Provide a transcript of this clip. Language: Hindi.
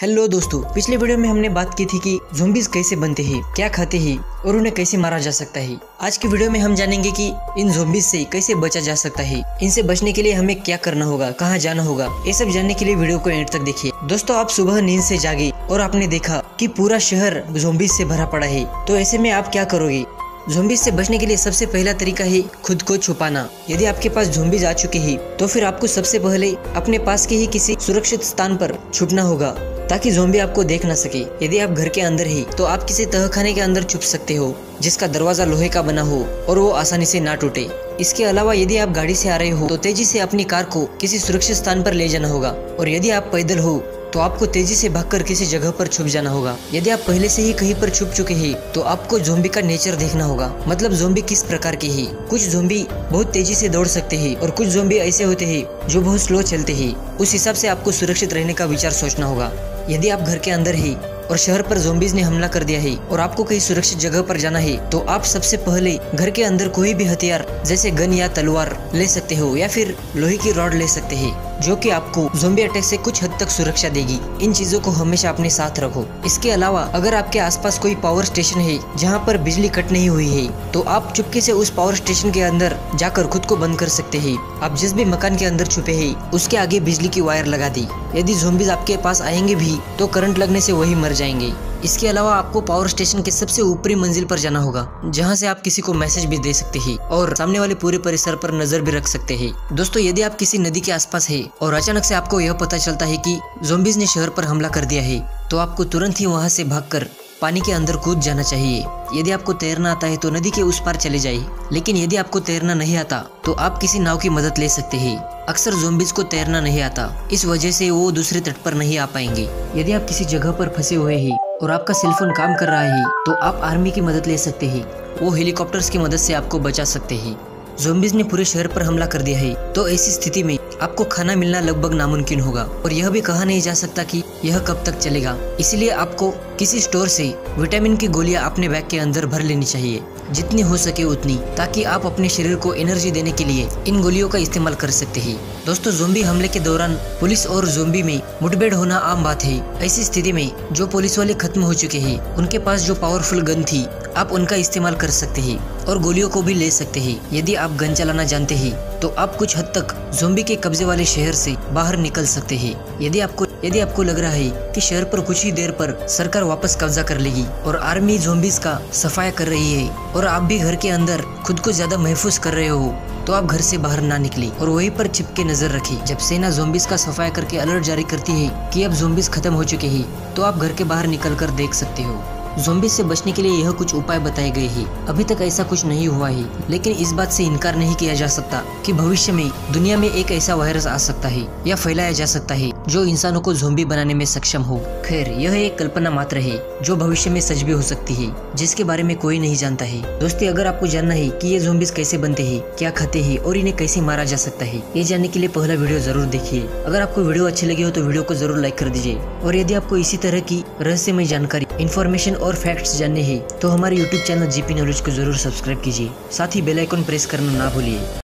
हेलो दोस्तों, पिछले वीडियो में हमने बात की थी कि ज़ॉम्बीज़ कैसे बनते हैं, क्या खाते हैं और उन्हें कैसे मारा जा सकता है। आज की वीडियो में हम जानेंगे कि इन ज़ॉम्बीज़ से कैसे बचा जा सकता है, इनसे बचने के लिए हमें क्या करना होगा, कहाँ जाना होगा। ये सब जानने के लिए वीडियो को एंड तक देखिए। दोस्तों, आप सुबह नींद से जागे और आपने देखा कि पूरा शहर ज़ॉम्बीज़ से भरा पड़ा है, तो ऐसे में आप क्या करोगे? ज़ॉम्बीज़ से बचने के लिए सबसे पहला तरीका है खुद को छुपाना। यदि आपके पास ज़ॉम्बीज़ आ चुके हैं तो फिर आपको सबसे पहले अपने पास के ही किसी सुरक्षित स्थान पर छुपना होगा ताकि ज़ॉम्बी आपको देख ना सके। यदि आप घर के अंदर ही तो आप किसी तहखाने के अंदर छुप सकते हो जिसका दरवाजा लोहे का बना हो और वो आसानी से ना टूटे। इसके अलावा यदि आप गाड़ी से आ रहे हो तो तेजी से अपनी कार को किसी सुरक्षित स्थान पर ले जाना होगा, और यदि आप पैदल हो तो आपको तेजी से भागकर किसी जगह पर छुप जाना होगा। यदि आप पहले से ही कहीं पर छुप चुके हैं तो आपको ज़ॉम्बी का नेचर देखना होगा, मतलब ज़ॉम्बी किस प्रकार के हैं। कुछ ज़ॉम्बी बहुत तेजी से दौड़ सकते हैं और कुछ ज़ॉम्बी ऐसे होते हैं जो बहुत स्लो चलते हैं। उस हिसाब से आपको सुरक्षित रहने का विचार सोचना होगा। यदि आप घर के अंदर ही और शहर पर ज़ॉम्बीज़ ने हमला कर दिया है और आपको कहीं सुरक्षित जगह पर जाना है तो आप सबसे पहले घर के अंदर कोई भी हथियार जैसे गन या तलवार ले सकते हो या फिर लोहे की रॉड ले सकते हैं, जो कि आपको ज़ॉम्बी अटैक से कुछ हद तक सुरक्षा देगी। इन चीजों को हमेशा अपने साथ रखो। इसके अलावा अगर आपके आसपास कोई पावर स्टेशन है जहाँ पर बिजली कट नहीं हुई है तो आप चुपके से उस पावर स्टेशन के अंदर जाकर खुद को बंद कर सकते हैं। आप जिस भी मकान के अंदर छुपे हैं उसके आगे बिजली की वायर लगा दी। यदि ज़ॉम्बीज़ आपके पास आएंगे भी तो करंट लगने से वही मर जाएंगे। इसके अलावा आपको पावर स्टेशन के सबसे ऊपरी मंजिल पर जाना होगा जहां से आप किसी को मैसेज भी दे सकते हैं और सामने वाले पूरे परिसर पर नजर भी रख सकते हैं। दोस्तों, यदि आप किसी नदी के आसपास है और अचानक से आपको यह पता चलता है कि ज़ॉम्बीज़ ने शहर पर हमला कर दिया है तो आपको तुरंत ही वहां से भागकर पानी के अंदर कूद जाना चाहिए। यदि आपको तैरना आता है तो नदी के उस पार चले जाइए, लेकिन यदि आपको तैरना नहीं आता तो आप किसी नाव की मदद ले सकते हैं। अक्सर ज़ॉम्बीज़ को तैरना नहीं आता, इस वजह से वो दूसरे तट पर नहीं आ पाएंगे। यदि आप किसी जगह पर फंसे हुए हैं और आपका सेलफोन काम कर रहा है तो आप आर्मी की मदद ले सकते हैं। वो हेलीकॉप्टर्स की मदद से आपको बचा सकते हैं। ज़ॉम्बीज़ ने पूरे शहर पर हमला कर दिया है तो ऐसी स्थिति में आपको खाना मिलना लगभग नामुमकिन होगा और यह भी कहा नहीं जा सकता कि यह कब तक चलेगा। इसीलिए आपको किसी स्टोर से विटामिन की गोलियां अपने बैग के अंदर भर लेनी चाहिए, जितनी हो सके उतनी, ताकि आप अपने शरीर को एनर्जी देने के लिए इन गोलियों का इस्तेमाल कर सकते हैं। दोस्तों, ज़ॉम्बी हमले के दौरान पुलिस और ज़ॉम्बी में मुठभेड़ होना आम बात है। ऐसी स्थिति में जो पुलिस वाले खत्म हो चुके हैं उनके पास जो पावरफुल गन थी आप उनका इस्तेमाल कर सकते हैं और गोलियों को भी ले सकते हैं। यदि आप गन चलाना जानते हैं तो आप कुछ हद तक ज़ॉम्बी के कब्जे वाले शहर से बाहर निकल सकते हैं। यदि आपको लग रहा है कि शहर पर कुछ ही देर पर सरकार वापस कब्जा कर लेगी और आर्मी ज़ॉम्बीज़ का सफाया कर रही है और आप भी घर के अंदर खुद को ज्यादा महफूज कर रहे हो तो आप घर से बाहर ना निकले और वहीं पर छिपके नजर रखें। जब सेना ज़ॉम्बीज़ का सफाया करके अलर्ट जारी करती है कि अब ज़ॉम्बीज़ खत्म हो चुके हैं तो आप घर के बाहर निकल कर देख सकते हो। ज़ॉम्बीज़ से बचने के लिए यह कुछ उपाय बताए गए हैं। अभी तक ऐसा कुछ नहीं हुआ है, लेकिन इस बात से इनकार नहीं किया जा सकता कि भविष्य में दुनिया में एक ऐसा वायरस आ सकता है या फैलाया जा सकता है जो इंसानों को ज़ॉम्बी बनाने में सक्षम हो। खैर, यह एक कल्पना मात्र है जो भविष्य में सच भी हो सकती है, जिसके बारे में कोई नहीं जानता है। दोस्तों, अगर आपको जानना है कि ये ज़ॉम्बीज़ कैसे बनते हैं, क्या खाते हैं और इन्हें कैसे मारा जा सकता है, ये जानने के लिए पहला वीडियो जरूर देखिए। अगर आपको वीडियो अच्छी लगी हो तो वीडियो को जरूर लाइक कर दीजिए, और यदि आपको इसी तरह की रहस्यमय जानकारी, इन्फॉर्मेशन और फैक्ट्स जानने हैं तो हमारे YouTube चैनल जीपी नॉलेज को जरूर सब्सक्राइब कीजिए। साथ ही बेल आइकन प्रेस करना ना भूलिए।